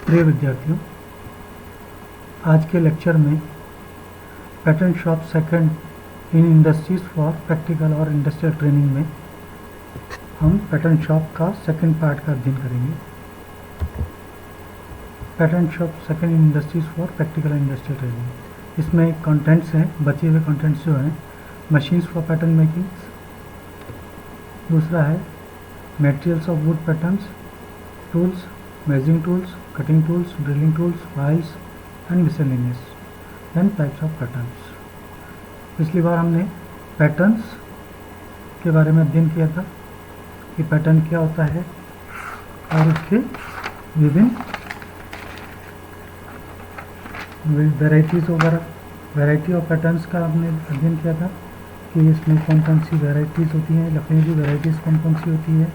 प्रिय विद्यार्थियों, आज के लेक्चर में pattern shop second in industries for practical और इंडस्ट्रियल ट्रेनिंग में हम पैटर्न शॉप का सेकंड पार्ट का अध्ययन करेंगे। Pattern shop second in industries for practical और इंडस्ट्रियल ट्रेनिंग, इसमें कंटेंट्स हैं, बचे हुए कंटेंट्स जो हैं मशीन्स फॉर पैटर्न मेकिंग, दूसरा है materials of wood patterns, tools, measuring tools, cutting tools, drilling tools, files and miscellaneous, then types of patterns. पिछली बार हमने पैटर्न्स के बारे में अध्ययन किया था कि पैटर्न क्या होता है और उसके विभिन्न वेराइटीज़ वगैरह, वैरायटी ऑफ पैटर्न्स का हमने अध्ययन किया था कि इसमें कौन कौन सी वेराइटीज़ होती हैं, लकड़ी की वेराइटीज़ कौन कौन सी होती है।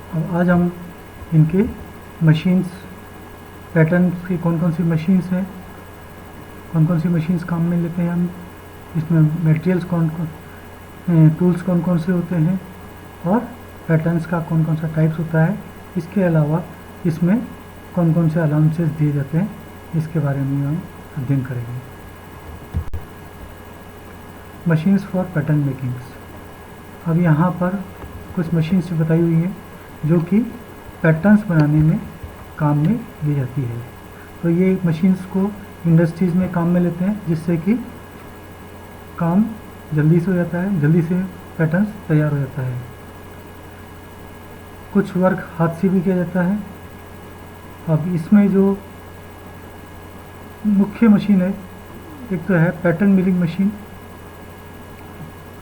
अब आज हम इनके मशीन्स, पैटर्न्स की कौन कौन सी मशीन्स हैं, कौन कौन सी मशीन्स काम में लेते हैं हम, इसमें मटेरियल्स कौन कौन, टूल्स कौन कौन से होते हैं और पैटर्न्स का कौन कौन सा टाइप्स होता है। इसके अलावा इसमें कौन कौन से अलाउंसेस दिए जाते हैं, इसके बारे में हम अध्ययन करेंगे। मशीन्स फॉर पैटर्न मेकिंग्स, अब यहाँ पर कुछ मशीन्स बताई हुई हैं जो कि पैटर्न्स बनाने में काम में ली जाती है। तो ये मशीन्स को इंडस्ट्रीज़ में काम में लेते हैं जिससे कि काम जल्दी से हो जाता है, जल्दी से पैटर्न्स तैयार हो जाता है। कुछ वर्क हाथ से भी किया जाता है। अब इसमें जो मुख्य मशीन है, एक तो है पैटर्न मिलिंग मशीन।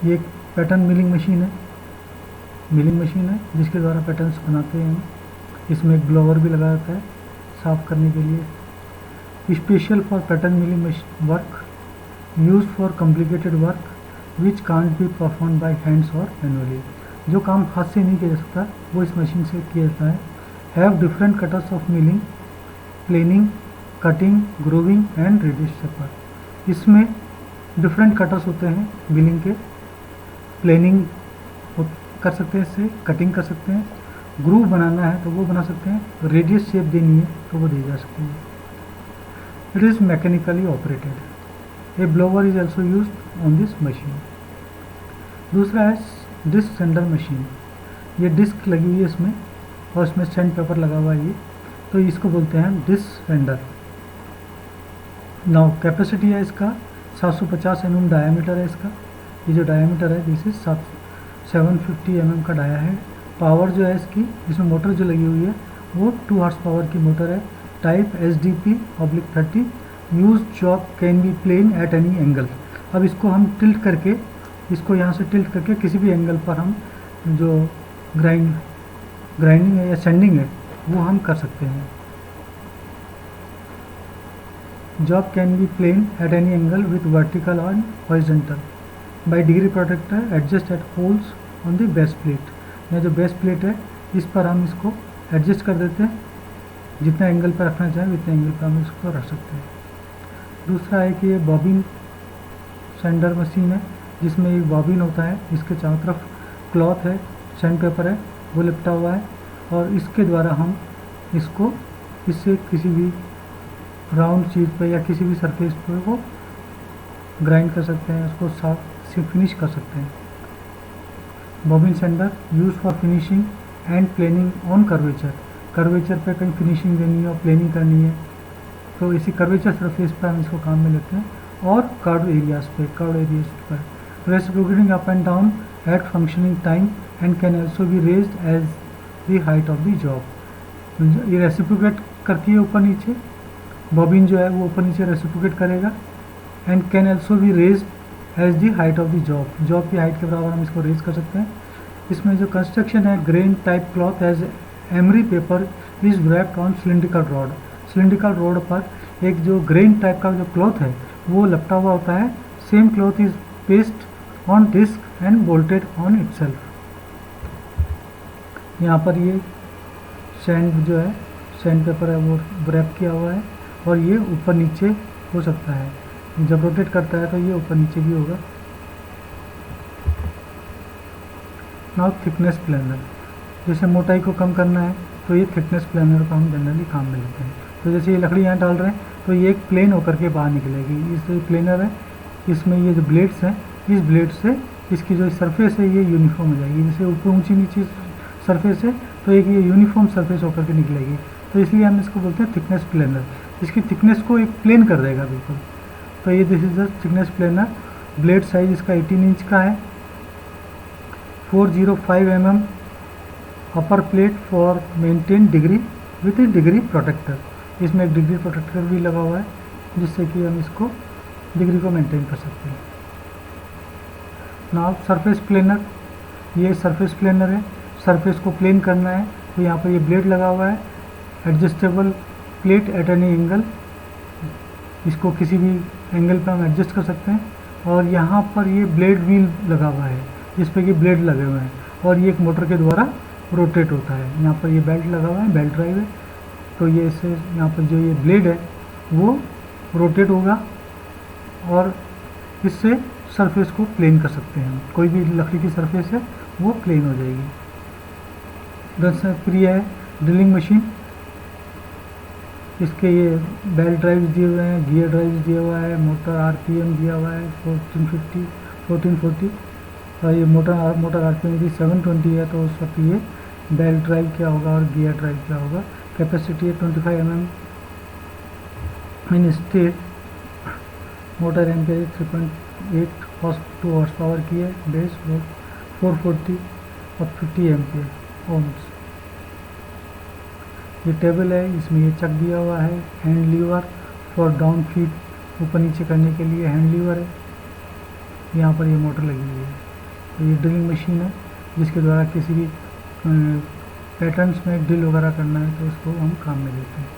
ये एक पैटर्न मिलिंग मशीन है जिसके द्वारा पैटर्न्स बनाते हैं। इसमें एक ब्लोवर भी लगा रहता है साफ करने के लिए। Special for pattern milling work, use for complicated work which can't be perform by hands और मैनुअली, जो काम हाथ से नहीं किया जा सकता वो इस मशीन से किया जाता है। Have different cutters of milling, planning, cutting, grooving and radius shaper. इसमें डिफरेंट कटर्स होते हैं मिलिंग के, प्लेनिंग कर सकते हैं, इससे कटिंग कर सकते हैं, ग्रूव बनाना है तो वो बना सकते हैं, रेडियस शेप देनी है तो वो दी जा सकती है। It is mechanically operated. A blower is also used on this machine. दूसरा है डिस्क सेंडर मशीन। ये डिस्क लगी हुई है इसमें और इसमें सैंड पेपर लगा हुआ है, ये तो इसको बोलते हैं डिस्क सेंडर। नाउ कैपेसिटी है इसका 750 mm डायामीटर है इसका। ये जो डायामीटर है दिस इज 750 mm का डाया है। पावर जो है इसकी, इसमें मोटर जो लगी हुई है वो 2 हॉर्स पावर की मोटर है। Type SDP/30। Use job can be plane at any angle. अब इसको हम टिल्ट करके, इसको यहाँ से टिल्ट करके किसी भी एंगल पर हम जो ग्राइंडिंग है या सैंडिंग है वो हम कर सकते हैं। Job can be plane at any angle with vertical और horizontal by degree protractor adjust at holes on the base plate. यह जो बेस प्लेट है इस पर हम इसको एडजस्ट कर देते हैं, जितना एंगल पर रखना चाहें उतने एंगल पर हम इसको रख सकते हैं। दूसरा है कि ये बॉबिन सैंडर मशीन है जिसमें एक बॉबिन होता है, इसके चारों तरफ क्लॉथ है, सैंड पेपर है वो लिपटा हुआ है और इसके द्वारा हम इसको, इससे किसी भी राउंड चीज़ पर या किसी भी सरफेस पर वो ग्राइंड कर सकते हैं, उसको साफ से फिनिश कर सकते हैं। Bobbin sander use for finishing and planing on curvature. Curvature पे कहीं फिनिशिंग देनी है और प्लेनिंग करनी है तो इसी कर्वेचर सरफेस पर हम इसको काम में लेते हैं। और कर्व एरियाज पर reciprocating up and down at functioning time and can also be raised as the height of the job. ये रेसिप्रोकेट करती है ऊपर नीचे, बॉबिन जो है वो ऊपर नीचे रेसिप्रोकेट करेगा and can also be raised as the height of the job की हाइट के बराबर हम इसको रेज कर सकते हैं। इसमें जो कंस्ट्रक्शन है, grain type cloth as emery paper is wrapped on cylindrical rod. Cylindrical rod पर एक जो ग्रेन टाइप का जो क्लॉथ है वो लपटा हुआ होता है। Same cloth is paste on disc and bolted on itself. यहाँ पर ये सैंड जो है, सैंड पेपर है वो रैप किया हुआ है और ये ऊपर नीचे हो सकता है, जब रोटेट करता है तो ये ऊपर नीचे भी होगा। नाउ थिकनेस प्लानर, जैसे मोटाई को कम करना है तो ये थिकनेस प्लानर का हम जनरली काम में लेते हैं। तो जैसे ये लकड़ी यहाँ डाल रहे हैं तो ये एक प्लेन होकर के बाहर निकलेगी। इस प्लेनर है, इसमें ये जो ब्लेड्स हैं, इस ब्लेड से इसकी जो सरफेस है ये यूनिफॉर्म हो जाएगी। जैसे ऊपर ऊंची नीची सरफेस है तो एक ये यूनिफॉर्म सरफेस होकर के निकलेगी, तो इसलिए हम इसको बोलते हैं थिकनेस प्लेनर। इसकी थिकनेस को एक प्लेन कर देगा बिल्कुल। तो ये this is the thickness planer. Blade size इसका 18 इंच का है। 405 mm upper plate for maintain degree with a degree protector. इसमें एक डिग्री प्रोटेक्टर भी लगा हुआ है जिससे कि हम इसको डिग्री को मेंटेन कर सकते हैं। नाउ सरफेस प्लेनर, ये सरफेस प्लेनर है। सरफेस को प्लेन करना है तो यहाँ पर ये ब्लेड लगा हुआ है, adjustable plate at any angle. इसको किसी भी एंगल पर हम एडजस्ट कर सकते हैं। और यहाँ पर ये ब्लेड व्हील लगा हुआ है जिस पे कि ब्लेड लगे हुए हैं और ये एक मोटर के द्वारा रोटेट होता है। यहाँ पर ये बेल्ट लगा हुआ है, बेल्ट ड्राइव है। तो ये इससे यहाँ पर जो ये ब्लेड है वो रोटेट होगा और इससे सरफेस को प्लेन कर सकते हैं। कोई भी लकड़ी की सरफेस है वो प्लेन हो जाएगी। दूसरी है ड्रिलिंग मशीन। इसके ये बेल्ट ड्राइव्स दिए हुए हैं, गियर ड्राइव्स दिया हुआ है, मोटर आरपीएम दिया हुआ है 1440 और ये मोटर आरपीएम यदि 720 है तो उस वक्त ये बेल्ट ड्राइव क्या होगा और गियर ड्राइव क्या होगा। कैपेसिटी है 25 mm इन state. Motor ampere 3.8 horse power की है। बेस 440 और 50 एम्पेयर ओम्स। ये टेबल है, इसमें ये चक दिया हुआ है। Hand lever for down feed, ऊपर नीचे करने के लिए हैंड लीवर है। यहाँ पर ये मोटर लगी हुई है। तो ये ड्रिलिंग मशीन है जिसके द्वारा किसी भी पैटर्न्स में ड्रिल वगैरह करना है तो उसको हम काम में लेते हैं।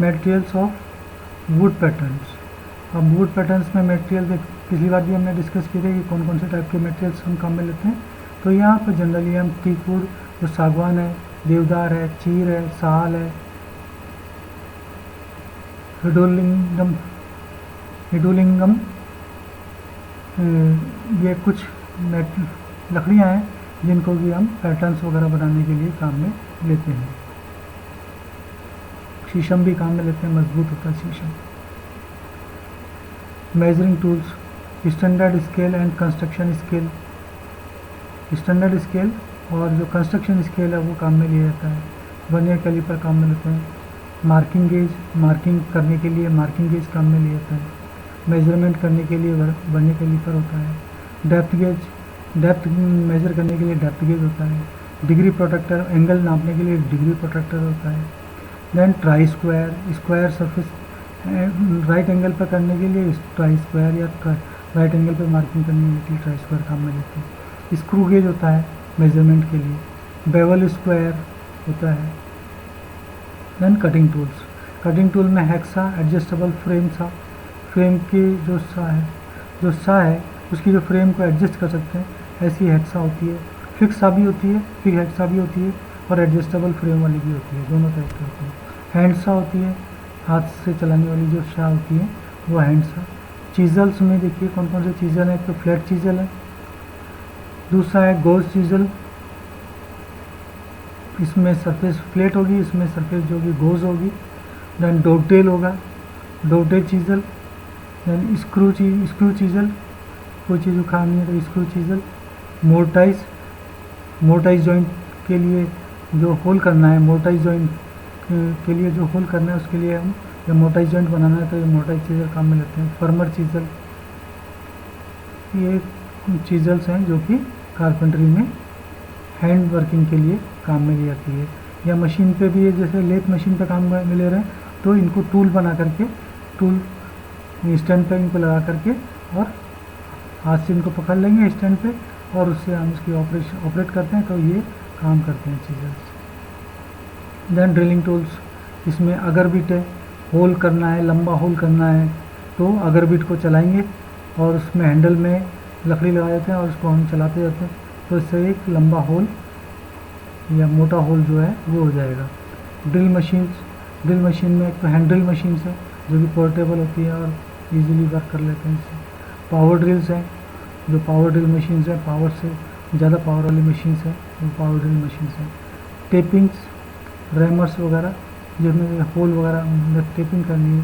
Materials of wood patterns. अब वुड पैटर्न्स में मटेरियल पिछली बार भी हमने डिस्कस किए थे कि कौन कौन से टाइप के मटेरियल्स हम काम में लेते हैं। तो यहाँ पर जनरली हम टीक वुड, जो सागवान है, देवदार है, चीर है, साल है, हिडोलिंगम, ये कुछ लकड़ियाँ हैं जिनको भी हम पैटर्न्स वगैरह बनाने के लिए काम में लेते हैं। शीशम भी काम में लेते हैं, मजबूत होता है शीशम। Measuring tools, standard scale and construction scale. Standard scale और जो कंस्ट्रक्शन स्केल है वो काम में लिया जाता है। वर्नियर कैलिपर काम में लेते हैं। मार्किंग गेज, मार्किंग करने के लिए मार्किंग गेज काम में लिया जाता है। मेजरमेंट करने के लिए वर्नियर कैलिपर होता है। डेप्थ गेज, डेप्थ मेजर करने के लिए डेप्थ गेज होता है। डिग्री प्रोटेक्टर, एंगल नापने के लिए डिग्री प्रोटेक्टर होता है। Then try square, square surface right angle पर करने के लिए ट्राई स्क्वायर या राइट एंगल पर मार्किंग करने के लिए ट्राई स्क्वायर काम में लेते हैं। स्क्रू गेज होता है मेजरमेंट के लिए। बेवल स्क्वायर होता है। Then cutting tools, cutting tool में hacksaw, adjustable frame saw, frame की जो सा है उसकी जो फ्रेम को एडजस्ट कर सकते हैं ऐसी हेक्सा होती है। फिक्स सा भी होती है, फिक्स हेक्सा भी होती है और एडजस्टेबल फ्रेम वाली भी होती है, दोनों टाइप की होती है। हैंड सा होती है, हाथ से चलाने वाली जो सा होती है वो हैंड सा। चीजल्स में देखिए कौन कौन से चीजल है। एक तो फ्लैट चीजल है, दूसरा है गोज चीजल, इसमें सरफेस फ्लैट होगी, इसमें सरफेस जो होगी गोज होगी। देन डोगटेल होगा, डोगटेल चीजल। देन स्क्रू चीजल, कोई चीज़ उखाड़नी है तो स्क्रू चीजल। मोर्टाइज जॉइंट के लिए जो होल करना है, मोर्टाइज जॉइंट के लिए जो होल करना है उसके लिए हम जब मोर्टाइज जॉइंट बनाना है तो ये मोर्टाइज चीजल काम में लेते हैं। फर्मर चीजल, ये चीजल्स हैं जो कि कारपेंटरी में हैंड वर्किंग के लिए काम में ली जाती है। या मशीन पे भी है, जैसे लेथ मशीन पे काम में ले रहे हैं तो इनको टूल बना करके, टूल स्टैंड पे इनको लगा करके और हाथ से इनको पकड़ लेंगे स्टैंड पे और उससे हम इसकी ऑपरेट करते हैं तो ये काम करते हैं चीजल्स। देन ड्रिलिंग टूल्स, इसमें अगर बिट है, होल करना है, लंबा होल करना है तो अगर बिट को चलाएंगे और उसमें हैंडल में लकड़ी लगा देते हैं और उसको हम चलाते जाते हैं तो इससे एक लंबा होल या मोटा होल जो है वो हो जाएगा। ड्रिल मशीन में एक तो हैंड ड्रिल मशीन है जो कि पोर्टेबल होती है और इजीली वर्क कर लेते हैं इससे। पावर ड्रिल्स हैं, जो पावर ड्रिल मशीन्स हैं, पावर से ज़्यादा पावर वाली मशीन्स हैं वो पावर ड्रिल मशीन्स हैं। टेपिंग्स, रैमर्स वगैरह, जिसमें होल वगैरह टेपिंग करनी है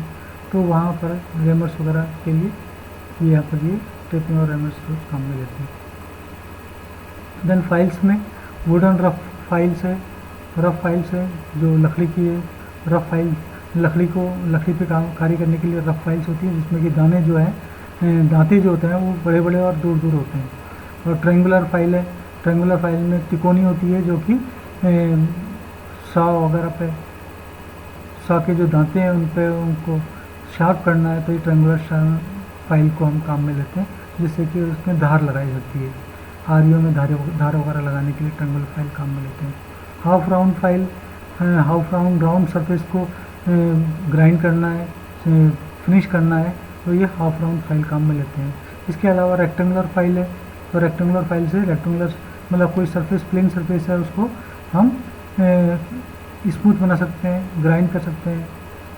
तो वहाँ पर रैमर्स वगैरह के लिए ये यहाँ पर ये टेपिंग और रैमर्स काम में लेते हैं। देन फाइल्स में वुडन रफ फाइल्स है, रफ फाइल्स है जो लकड़ी की है। रफ फाइल लकड़ी पे काम कार्य करने के लिए रफ फाइल्स होती है, जिसमें कि दाने जो है दांते जो होते हैं वो बड़े बड़े और दूर दूर होते हैं। और ट्रायंगुलर फाइल है, ट्रायंगुलर फाइल में तिकोनी होती है जो कि सॉ वगैरह पे, सॉ के जो दांते हैं उन पे उनको शार्प करना है तो ये ट्रायंगुलर फाइल को हम काम में लेते हैं, जिससे कि उसमें धार लगाई जाती है। आरियों में धार वगैरह लगाने के लिए ट्रायंगुलर फाइल काम में लेते हैं। Half round file, half round surface को ग्राइंड करना है, फिनिश करना है तो ये हाफ राउंड फाइल काम में लेते हैं। इसके अलावा रेक्टेंगुलर फाइल है, तो रेक्टेंगुलर फाइल से रेक्टेंगुलर मतलब कोई सरफेस प्लेन सरफेस है उसको हम स्मूथ बना सकते हैं, ग्राइंड कर सकते हैं,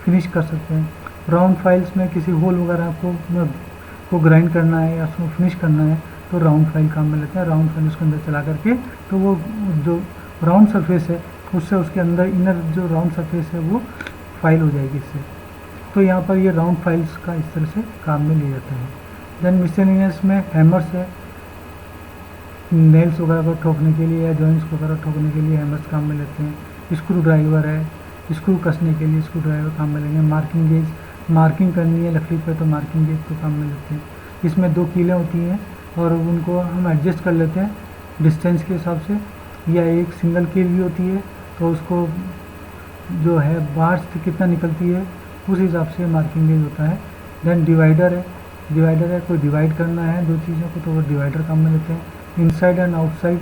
फिनिश कर सकते हैं। राउंड फाइल्स में किसी होल वगैरह को ग्राइंड करना है या उसको फिनिश करना है तो राउंड फाइल काम में लेते हैं। राउंड फाइल उसके अंदर चला करके तो वो जो राउंड सरफेस है उससे उसके अंदर इनर जो राउंड सरफेस है वो फाइल हो जाएगी इससे। तो यहाँ पर ये राउंड फाइल्स का इस तरह से काम में लिया जाता है। देन मिसलेनियस में हैमर्स है, नेल्स वगैरह को ठोकने के लिए या जॉइंट्स वगैरह ठोकने के लिए हैमर्स काम में लेते हैं। स्क्रू ड्राइवर है, स्क्रू कसने के लिए स्क्रू ड्राइवर काम में लेंगे। मार्किंग गेज, मार्किंग करनी है लकड़ी पर तो मार्किंग गेज को काम में लेते हैं। इसमें 2 कीलें होती हैं और उनको हम एडजस्ट कर लेते हैं डिस्टेंस के हिसाब से, या एक सिंगल कील भी होती है तो उसको जो है बाहर से कितना निकलती है उस हिसाब से मार्किंग गेज होता है। देन डिवाइडर है, कोई डिवाइड करना है 2 चीज़ों को तो वो डिवाइडर काम में लेते हैं। इनसाइड एंड आउटसाइड,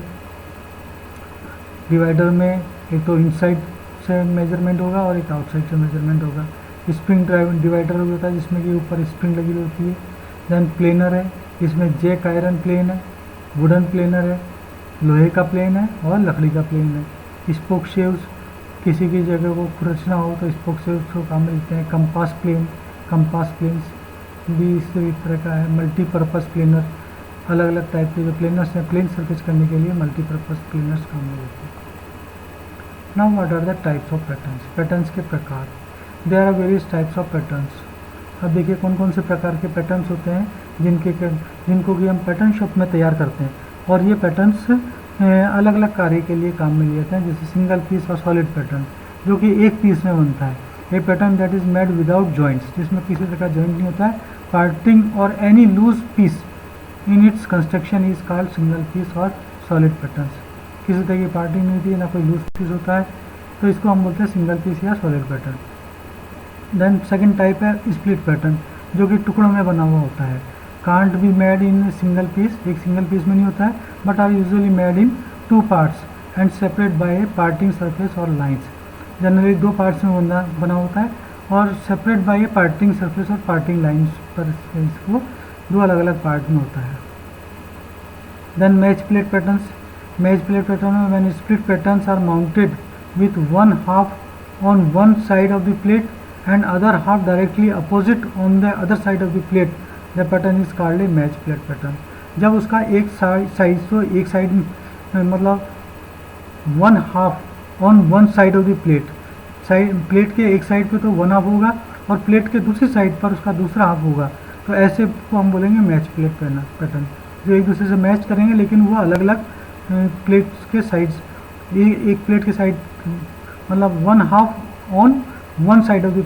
डिवाइडर में एक तो इनसाइड से मेजरमेंट होगा और एक आउटसाइड से मेजरमेंट होगा। स्प्रिंग डिवाइडर होता है जिसमें कि ऊपर स्प्रिंग लगी होती है। देन प्लेनर है, इसमें जैक आयरन प्लेन है, वुडन प्लेनर है, लोहे का प्लेन है और लकड़ी का प्लेन है। स्पोक शेव्स, किसी की जगह को खुरचना हो तो स्पोक शेव्स को काम में लेते हैं। कंपास प्लेन्स भी इस तरह का है। मल्टीपर्पज़ प्लेनर, अलग अलग टाइप के जो प्लेनर्स हैं प्लेन सर्फेस करने के लिए मल्टीपर्पज़ प्लेनर्स काम में लेते हैं। Now what are the types of patterns, patterns के प्रकार। There are various types of patterns. अब देखिए कौन कौन से प्रकार के पैटर्न्स होते हैं जिनको कि हम पैटर्न शॉप में तैयार करते हैं, और ये पैटर्न्स अलग अलग कार्य के लिए काम में लिए जाते हैं। जैसे सिंगल पीस और सॉलिड पैटर्न जो कि एक पीस में बनता है। A pattern that is made without joints, जिसमें किसी तरह का जॉइंट नहीं होता है। Parting or any loose piece in its construction is called single piece और सॉलिड पैटर्न्स। किसी तरह की पार्टिंग नहीं होती है, ना कोई लूज पीस होता है, तो इसको हम बोलते हैं सिंगल पीस या solid pattern. Then second type है स्प्लिट पैटर्न, जो कि टुकड़ों में बना हुआ होता है। Can't be made in single piece, एक सिंगल पीस में नहीं होता है, but are usually made in 2 parts and separate by a parting surface or lines. Generally 2 parts में बना होता है और separate by a parting surface और पार्टिंग लाइंस पर इसको 2 अलग अलग पार्ट में होता है। Then match plate patterns, match plate pattern में when split patterns are mounted with one half on one side of the plate and other half directly opposite on the other side of the plate, the pattern is called a match plate pattern। जब उसका एक side तो एक side मतलब 1/2 on one side of the plate के एक side पे तो 1/2 होगा और प्लेट के दूसरी साइड पर उसका दूसरा हाफ होगा, तो ऐसे को हम बोलेंगे मैच प्लेट पैटर्न, जो एक दूसरे से मैच करेंगे लेकिन वो अलग अलग प्लेट्स के साइड्स, एक प्लेट के साइड मतलब 1/2 on one side of the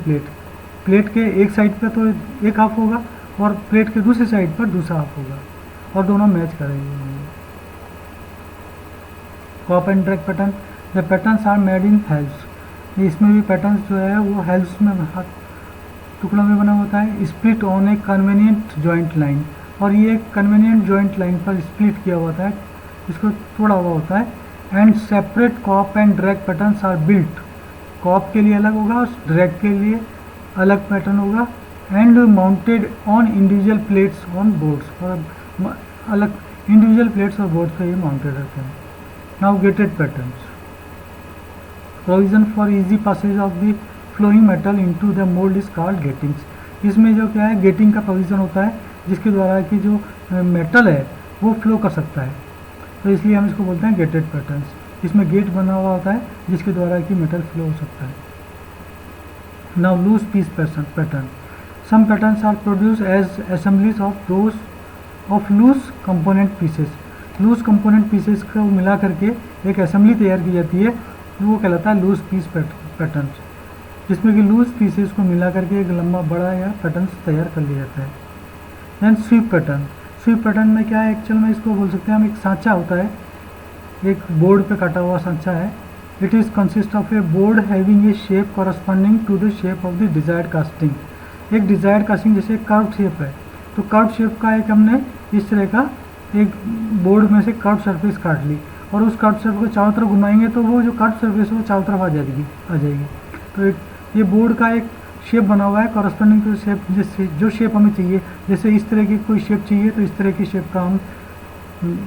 plate के एक साइड पे तो एक हाफ होगा और प्लेट के दूसरी साइड पर दूसरा हाफ होगा और दोनों मैच करेंगे। Cope and drag pattern, the patterns are made in halves, इसमें भी पैटर्न्स जो है वो हेल्प्स में टुकड़ों में बना होता है। Split on a convenient joint line, और ये कन्वीनियंट जॉइंट लाइन पर स्प्लिट किया होता है, इसको तोड़ा हुआ होता है। And separate cope and drag patterns are built, cope के लिए अलग होगा और ड्रैग के लिए अलग पैटर्न होगा। And mounted on individual plates on boards, और अलग इंडिविजुअल प्लेट्स और बोर्ड्स पे ये माउंटेड रहते हैं। Now gated patterns, provision for easy passage of the flowing metal into the mould is called gatings. इसमें जो क्या है गेटिंग का प्रोविजन होता है जिसके द्वारा कि जो मेटल है वो फ्लो कर सकता है, तो इसलिए हम इसको बोलते हैं गेटेड पैटर्न्स। इसमें गेट बना हुआ होता है जिसके द्वारा कि मेटल फ्लो हो सकता है। Now loose piece pattern, some patterns are produce as assemblies of those of loose component pieces. Loose component pieces को मिला करके एक असेंबली तैयार की जाती है, वो कहलाता है लूज पीस पैटर्न, जिसमें कि लूज पीसेस को मिला करके एक लंबा बड़ा या पैटर्न तैयार कर लिया जाता है। Then sweep pattern, sweep pattern में क्या है, एक्चुअल में इसको बोल सकते हैं हम, एक सांचा होता है, एक बोर्ड पे काटा हुआ सांचा है। It is consist of a board having a shape corresponding to the shape of the desired casting. एक डिजायर्ड कास्टिंग जैसे कर्व शेप है, तो कर्व शेप का एक हमने इस तरह का एक बोर्ड में से कर्व सरफेस काट ली और उस कर्व सरफेस को चारों तरफ घुमाएंगे तो वो जो कर्व सरफेस है वो चारों तरफ आ जाएगी। तो एक ये बोर्ड का एक शेप बना हुआ है कॉरस्पॉन्डिंग टू शेप, जैसे जो शेप हमें चाहिए, जैसे इस तरह की कोई शेप चाहिए तो इस तरह की शेप का हम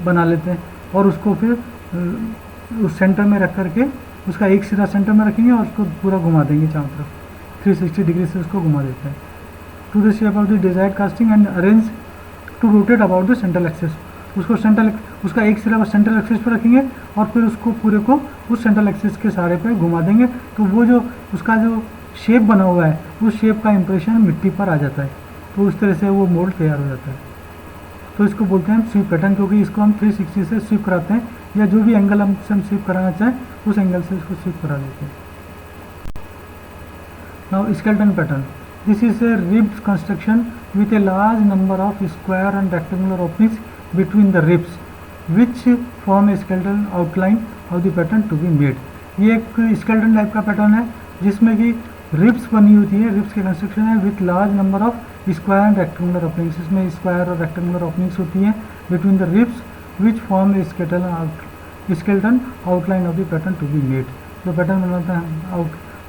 बना लेते हैं और उसको फिर उस सेंटर में रख करके उसका एक सिरा सेंटर में रखेंगे और उसको पूरा घुमा देंगे चारों तरफ, 360 डिग्री से उसको घुमा देते हैं to the shape of the desired casting and arrange to rotate about the central axis. उसको उसका एक सिरा सेंट्रल एक्सिस पर रखेंगे और फिर उसको पूरे को उस सेंट्रल एक्सिस के सारे पे घुमा देंगे, तो वो जो उसका जो शेप बना हुआ है उस शेप का इंप्रेशन मिट्टी पर आ जाता है, तो उस तरह से वो मोल्ड तैयार हो जाता है। तो इसको बोलते हैं हम स्वीप पैटर्न, क्योंकि इसको हम 360 से स्वीप कराते हैं या जो भी एंगल हम स्वीप कराना चाहें उस एंगल से इसको स्वीप करा देते हैं। Now skeleton pattern, this is a ribbed construction with a large number of square and rectangular openings between the ribs which form a skeletal outline of the pattern to be made। ये एक skeleton type का pattern है जिसमें कि ribs बनी होती है, ribs के कंस्ट्रक्शन है with large number of square and rectangular openings. इसमें स्क्वायर और रेक्टेंगुलर ओपनिंग्स होती हैं between the ribs which form A skeleton outline of the pattern to be made। जो पैटर्न बनाता है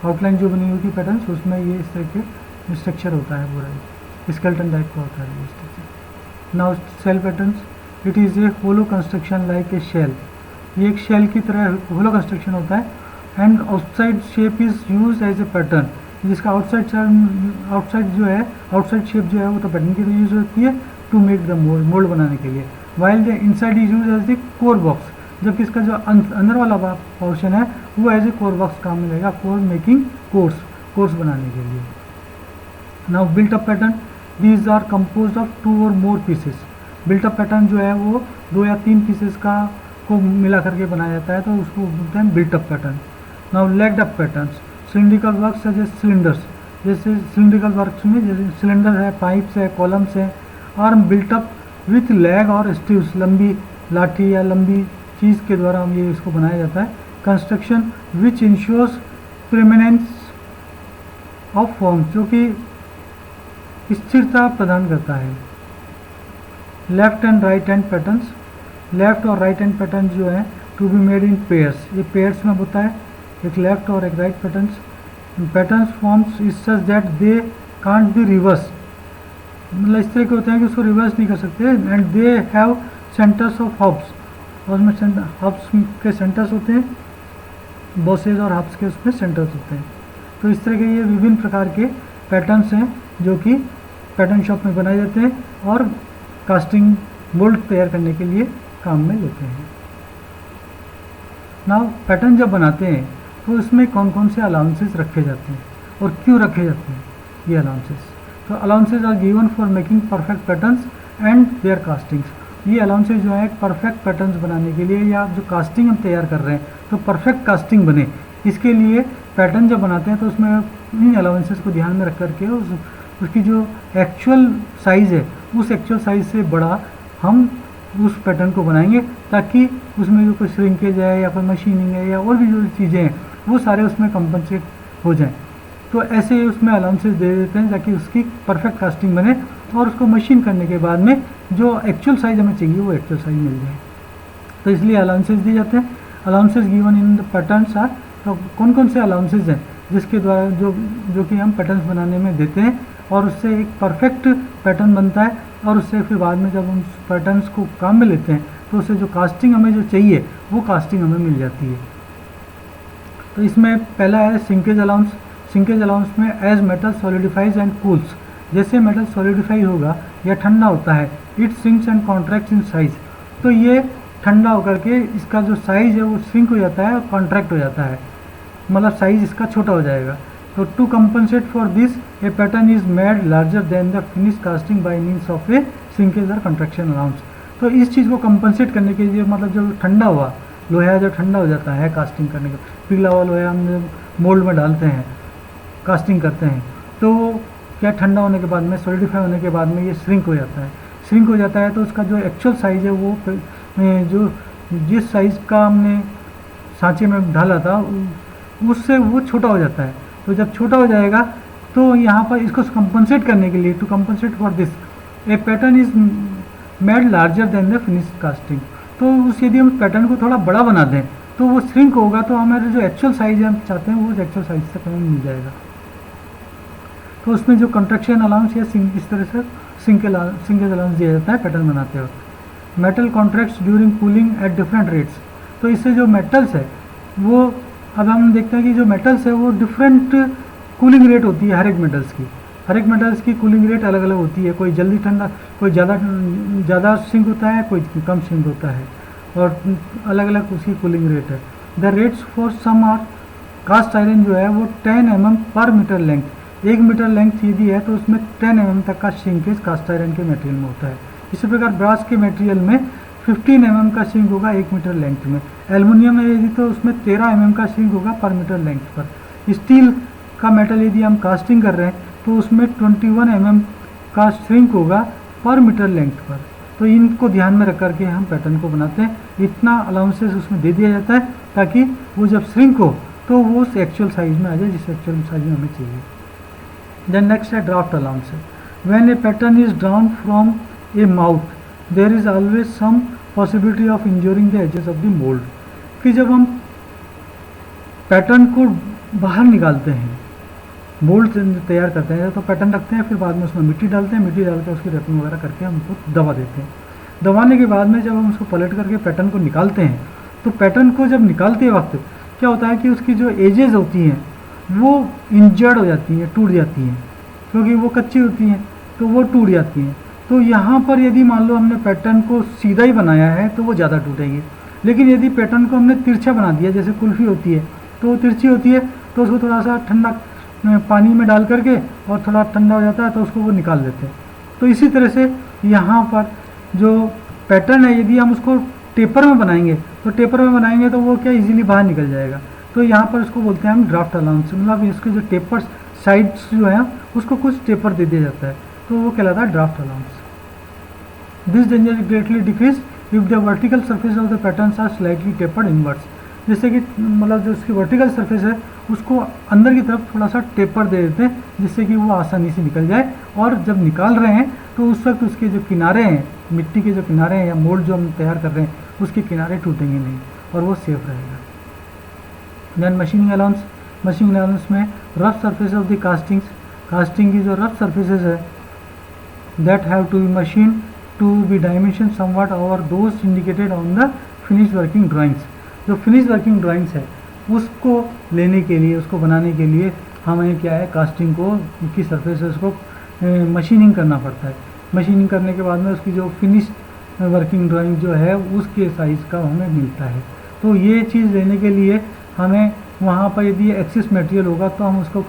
आउटलाइन जो बनी होती है पैटर्न, उसमें ये इस तरह के स्ट्रक्चर होता है, पूरा स्केलेटन टाइप का होता है ये structure. Now shell patterns, it is a hollow construction like a shell. ये एक शेल की तरह होलो कंस्ट्रक्शन होता है and outside shape is use as a pattern, जिसका आउटसाइड जो है आउटसाइड शेप जो है वो तो पैटर्न की तरह यूज होती है टू मेक द मोल्ड बनाने के लिए, while the inside is use as the core box, जबकि इसका जो अंदर वाला पोर्शन है वो एज ए कोर बॉक्स काम में लेगा फॉर मेकिंग कोर्स बनाने के लिए। Now built up pattern, these are compose of 2 or more pieces. Built up pattern जो है वो 2 या 3 पीसेस का को मिला करके बनाया जाता है, तो उसको बोलते हैं built up pattern. Now lagged up patterns, cylindrical works such as cylinders, जैसे सिलिंड्रिकल वर्क्स में जैसे सिलेंडर है, पाइप्स है, कॉलम्स है, are built up with lag or staves, लंबी लाठी या लंबी चीज़ के द्वारा हम ये इसको बनाया जाता है। Construction which ensures permanence of form, जो कि स्थिरता प्रदान करता है। Left and right hand patterns, left और राइट हैंड पैटर्न जो है to be made in pairs, ये पेयर्स में होता है, एक लेफ्ट और एक right patterns forms is such that they can't be reverse, मतलब इस तरह के होते हैं कि उसको रिवर्स नहीं कर सकते, and they have centres of hubs, और उसमें हब्स के सेंटर्स होते हैं, बॉसेज और हब्स के उसमें सेंटर्स होते हैं। तो इस तरह के ये विभिन्न प्रकार के पैटर्न्स हैं जो कि पैटर्न शॉप में बनाए जाते हैं और कास्टिंग मोल्ड तैयार करने के लिए काम में लेते हैं। नाउ पैटर्न जब बनाते हैं तो इसमें कौन कौन से अलाउंसेस रखे जाते हैं और क्यों रखे जाते हैं ये अलाउंसेस। तो allowances are given for making perfect patterns and their castings. ये अलाउंसेस जो है परफेक्ट पैटर्न्स बनाने के लिए, या जो कास्टिंग हम तैयार कर रहे हैं तो परफेक्ट कास्टिंग बने, इसके लिए पैटर्न जब बनाते हैं तो उसमें इन अलाउंसेस को ध्यान में रख करके उसकी जो एक्चुअल साइज़ है उस एक्चुअल साइज़ से बड़ा हम उस पैटर्न को बनाएंगे, ताकि उसमें जो कोई श्रिंकेज है या कोई मशीनिंग है या और भी जो चीज़ें हैं वो सारे उसमें कंपनसेट हो जाएं। तो ऐसे उसमें अलाउंसेस दे देते हैं ताकि उसकी परफेक्ट कास्टिंग बने और उसको मशीन करने के बाद में जो एक्चुअल साइज़ हमें चाहिए वो एक्चुअल साइज़ मिल जाए। तो इसलिए अलाउंसेस दिए जाते हैं। Allowances given in the patterns are, तो कौन कौन से अलाउंसेस हैं जिसके द्वारा जो कि हम पैटर्न्स बनाने में देते हैं और उससे एक परफेक्ट पैटर्न बनता है, और उससे फिर बाद में जब हम पैटर्न्स को काम में लेते हैं तो उससे जो कास्टिंग हमें जो चाहिए वो कास्टिंग हमें मिल जाती है। तो इसमें पहला है सिंकेज अलाउंस। सिंकेज अलाउंस में as metal solidifies and cools, जैसे मेटल सॉलिडिफाई होगा या ठंडा होता है, it shrinks and contracts in size. तो ये ठंडा होकर के इसका जो साइज़ है वो श्रिंक हो जाता है और कॉन्ट्रैक्ट हो जाता है, मतलब साइज़ इसका छोटा हो जाएगा। तो to compensate for this a pattern is made larger than the finish casting by means of a shrinkage or contraction allowance. तो इस चीज़ को कंपनसेट करने के लिए, मतलब जो ठंडा हुआ लोहा जब ठंडा हो जाता है कास्टिंग करने का, पिघला हुआ लोहा हम मोल्ड में डालते हैं, कास्टिंग करते हैं, तो क्या ठंडा होने के बाद में, सॉलिडिफाई होने के बाद में ये श्रिंक हो जाता है। श्रिंक हो जाता है तो उसका जो एक्चुअल साइज़ है वो जो जिस साइज़ का हमने सांचे में डाला था उससे वो छोटा हो जाता है। तो जब छोटा हो जाएगा तो यहाँ पर इसको कंपनसेट करने के लिए, to compensate for this a pattern is made larger than the finish casting. तो उस यदि हम पैटर्न को थोड़ा बड़ा बना दें तो वो श्रिंक होगा, तो हमारे जो एक्चुअल साइज हम चाहते हैं वो एक्चुअल साइज तक हमें मिल जाएगा। तो उसमें जो कंट्रैक्शन अलाउंस या इस तरह से सिंकेज अलाउंस दिया जाता है पैटर्न बनाते वक्त। Metal contracts during cooling at different rates. तो इससे जो मेटल्स है वो, अब हम देखते हैं कि जो मेटल्स है वो डिफरेंट कूलिंग रेट होती है हर एक मेटल्स की। हर एक मेटल्स की कूलिंग रेट अलग अलग होती है, कोई जल्दी ठंडा, कोई ज़्यादा सिंक होता है, कोई कम सिंक होता है, और अलग अलग उसकी कूलिंग रेट है। The rates for some are, cast iron जो है वो 10 mm पर मीटर लेंथ, 1 मीटर लेंथ यदि है तो उसमें 10 mm तक का श्रिंकेज कास्ट आयरन के मटेरियल में होता है। इसी प्रकार ब्रास के मटेरियल में 15 mm का श्रिंक होगा 1 मीटर लेंथ में। एल्युमिनियम में यदि तो उसमें 13 mm का श्रिंक होगा पर मीटर लेंथ पर। स्टील का मेटल यदि हम कास्टिंग कर रहे हैं तो उसमें 21 mm का श्रिंक होगा पर मीटर लेंथ पर। तो इनको ध्यान में रख करके हम पैटर्न को बनाते हैं। इतना अलाउंसेस उसमें दे दिया जाता है ताकि वो जब श्रिंक हो तो वो उस एक्चुअल साइज में आ जाए जिस एक्चुअल साइज में हमें चाहिए। देन नेक्स्ट है draft allowance. When a pattern is drawn from a mouth there is always some possibility of injuring the edges of the mould. कि जब हम पैटर्न को बाहर निकालते हैं, मोल्ड तैयार करते हैं तो पैटर्न रखते हैं, फिर बाद में उसमें मिट्टी डालते हैं, मिट्टी डाल के उसकी रैपिंग वगैरह करके हम उसको दबा देते हैं। दबाने के बाद में जब हम उसको पलट करके पैटर्न को निकालते हैं तो पैटर्न को जब निकालते वक्त क्या होता है कि उसकी जो एजेस होती हैं वो इंजर्ड हो जाती हैं, टूट जाती हैं, क्योंकि वो कच्ची होती हैं तो वो टूट जाती हैं। तो यहाँ पर यदि मान लो हमने पैटर्न को सीधा ही बनाया है तो वो ज़्यादा टूटेगी, लेकिन यदि पैटर्न को हमने तिरछा बना दिया, जैसे कुल्फ़ी होती है तो वो तिरछी होती है, तो उसको थोड़ा सा ठंडा पानी में डाल करके और थोड़ा ठंडा हो जाता है तो उसको वो निकाल देते हैं। तो इसी तरह से यहाँ पर जो पैटर्न है यदि हम उसको टेपर में बनाएंगे तो वो क्या इजीली बाहर निकल जाएगा। तो यहाँ पर उसको बोलते हैं हम ड्राफ्ट अलाउंस, मतलब इसके जो टेपर साइड्स जो है उसको कुछ टेपर दे दिया जाता है तो वो कहलाता है draft allowance. This danger greatly decrease if the vertical surface of the patterns are slightly tapered inwards. जैसे कि मतलब जो उसकी वर्टिकल सरफेस है उसको अंदर की तरफ थोड़ा सा टेपर दे देते हैं जिससे कि वो आसानी से निकल जाए, और जब निकाल रहे हैं तो उस वक्त उसके जो किनारे हैं, मिट्टी के जो किनारे हैं या मोल्ड जो हम तैयार कर रहे हैं उसके किनारे टूटेंगे नहीं और वो सेफ रहेगा। Then machining allowance. Machining allowance में rough surface of the casting की जो रफ सरफेसेज है that have to be machine to be dimension somewhat over those indicated on the finish working drawings. जो फिनिश वर्किंग ड्राइंग्स है उसको लेने के लिए, उसको बनाने के लिए हमें क्या है, कास्टिंग को की सरफेसेस को मशीनिंग करना पड़ता है। मशीनिंग करने के बाद में उसकी जो फिनिश वर्किंग ड्राइंग जो है उसके साइज़ का हमें मिलता है। तो ये चीज़ लेने के लिए हमें वहाँ पर यदि एक्सेस मटेरियल होगा तो हम उसको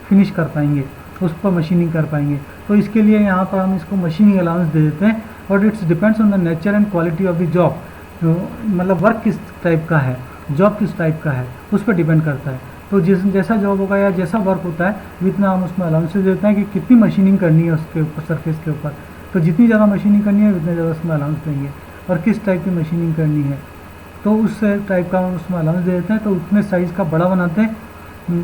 फिनिश कर पाएंगे, उस पर मशीनिंग कर पाएंगे। तो इसके लिए यहाँ पर हम इसको मशीनिंग अलाउंस दे देते हैं। और it's depends on the nature and quality of the job, जो मतलब वर्क किस टाइप का है, जॉब किस टाइप का है उस पर डिपेंड करता है। तो जैसा जॉब होगा या जैसा वर्क होता है जितना हम उसमें अलाउंसेस देते हैं कि कितनी मशीनिंग करनी है उसके ऊपर, सरफेस के ऊपर। तो जितनी ज़्यादा मशीनिंग करनी है उतने ज़्यादा उसमें अलाउंस देंगे, और किस टाइप की मशीनिंग करनी है तो उस टाइप का हम उसमें अलाउंस दे देते हैं। तो उतने साइज़ का बड़ा बनाते हैं।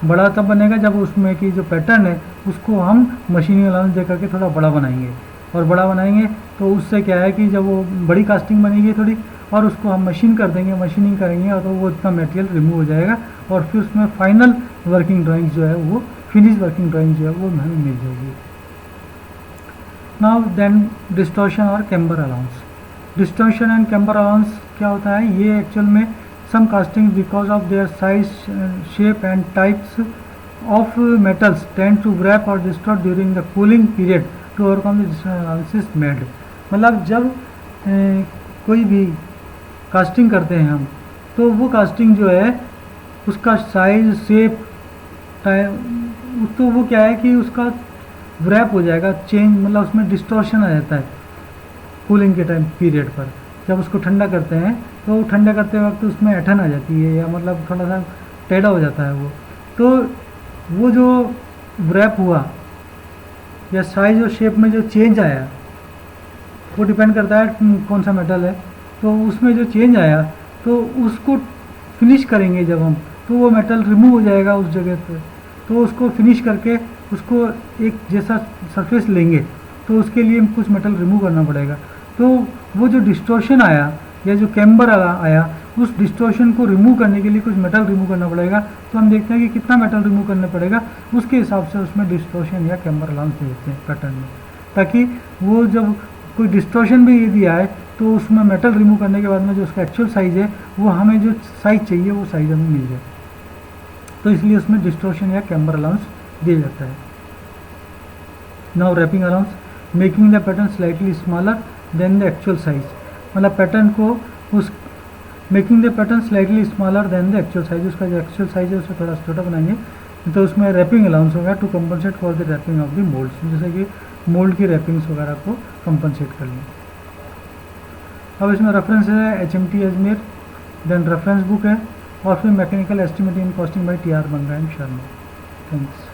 बड़ा तब बनेगा जब उसमें की जो पैटर्न है उसको हम मशीनिंग अलाउंस दे करके थोड़ा बड़ा बनाएंगे, और बड़ा बनाएंगे तो उससे क्या है कि जब वो बड़ी कास्टिंग बनेगी थोड़ी और उसको हम मशीन कर देंगे, मशीनिंग करेंगे और तो वो इतना मटेरियल रिमूव हो जाएगा और फिर उसमें फाइनल वर्किंग ड्राइंग जो है वो फिनिश वर्किंग ड्राइंग जो है वो हमें मिल जाएगी। नाउ देन डिस्टॉर्शन और camber allowance. Distortion and camber allowance क्या होता है, ये एक्चुअल में some casting because of their size, shape and types of metals tend to wrap और distort during the cooling period to overcome the distortion allowances made. मतलब जब कोई भी कास्टिंग करते हैं हम, तो वो कास्टिंग जो है उसका साइज शेप टाइम, तो वो क्या है कि उसका रैप हो जाएगा, चेंज, मतलब उसमें डिस्टॉर्शन आ जाता है कूलिंग के टाइम पीरियड पर। जब उसको ठंडा करते हैं तो ठंडा करते वक्त उसमें ऐठन आ जाती है, या मतलब थोड़ा सा टेढ़ा हो जाता है वो। तो वो जो रैप हुआ या साइज और शेप में जो चेंज आया, वो डिपेंड करता है कौन सा मेटल है। तो उसमें जो चेंज आया तो उसको फिनिश करेंगे जब हम, तो वो मेटल रिमूव हो जाएगा उस जगह पे। तो उसको फिनिश करके उसको एक जैसा सरफेस लेंगे, तो उसके लिए कुछ मेटल रिमूव करना पड़ेगा। तो वो जो डिस्टॉर्शन आया या जो कैम्बर आया, उस डिस्टॉर्शन को रिमूव करने के लिए कुछ मेटल रिमूव करना पड़ेगा। तो हम देखते हैं कि कितना मेटल रिमूव करना पड़ेगा, उसके हिसाब से उसमें डिस्टॉर्शन या कैम्बर अलाउंस दे देते हैं पैटर्न में, ताकि वो जब कोई डिस्टॉर्शन भी यदि आए तो उसमें मेटल रिमूव करने के बाद में जो उसका एक्चुअल साइज़ है, वो हमें जो साइज़ चाहिए वो साइज़ हमें मिल जाए। तो इसलिए उसमें डिस्टॉर्शन या कैम्बर अलाउंस दिया जाता है। Now rapping allowance, making the pattern slightly smaller than the actual size, मतलब पैटर्न को उस making the pattern slightly smaller than the actual size, उसका जो एक्चुअल साइज है उसे थोड़ा छोटा बनाएंगे, तो उसमें रैपिंग अलाउंस होगा to compensate for the rapping of the moulds, जैसे कि मोल्ड की रैपिंग्स वगैरह को कंपनसेट कर लें। अब इसमें रेफरेंस है HMT Ajmer, then reference book है, और फिर mechanical estimating and costing by TR Banga and Sharma. Thanks.